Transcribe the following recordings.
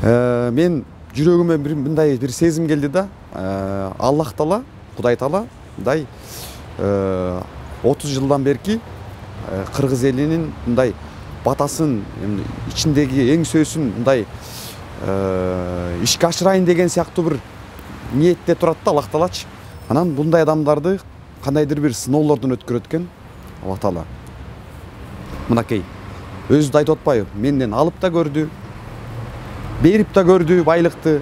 Мен жүрөгүмө мындай бир сезим келди да. Аллах Таала, Кудай Таала мындай 30 жылдан берки кыргыз элинин мындай батасын, ичиндеги эң сөзүн мындай ишке ашырайын деген сыяктуу бир ниетте турат да Аллах Таалачы. Анан bunday адамдарды кандайдыр бир сыноолордон өткөрөт экен Аллах Таала. Мынакей өзү да айтып атпайбы, менден алып да көрдү, берип да көрдү байлыкты,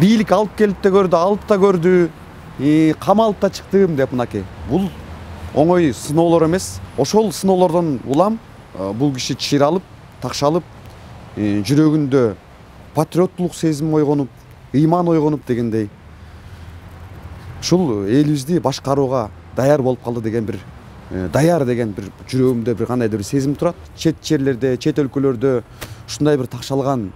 бийлик алып келип да көрдү, алып да көрдү, камалып да чыктым деп. Мынакей бул оңой сыноолор эмес. Ошол сыноолордон улам бул киши чыйралып, такшалып, жүрөгүндө патриоттулук сезим ойгонуп, ыйман ойгонуп дегендей. Ушул элибизди башкарууга даяр болуп калды деген бир даяр деген бир жүрөгүмдө бир кандайдыр бир сезим турат. Чет жерлерде, чет өлкөлөрдө ушундай бир такшалган,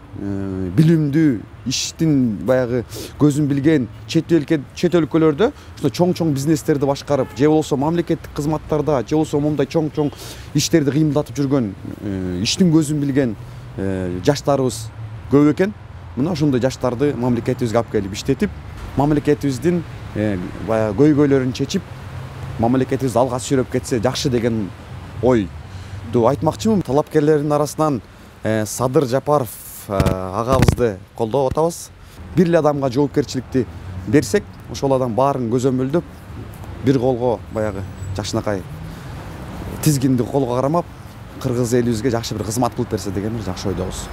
билимдүү, иштин баягы көзүн билген чет өлкөлөрдө ушундай чоң бизнестерди башкарып, же болбосо мамлекеттик кызматтарда, же болбосо момундай чоң иштерди кыймылдатып жүргөн, иштин көзүн билген жаштарыбыз көп экен. Мына ошондой жаштарды мамлекетибизге алып келип иштетип, мамлекетибиздин баягы көйгөйлөрүн чечип, мамлекетибизди алга сүйрөп кетсе жакшы деген ойду айтмакчымын. Талапкерлердин арасынан Садыр Жапаров агабызды колдоп атабыз. Бир эле адамга жоопкерчиликти берсек, ошол адам баарын көзөмөлдөп, бир колго баягы жакшынакай тизгинди колго карамап, кыргыз элибизге жакшы бир кызмат кылып берсе деген бир жакшы ойдобуз.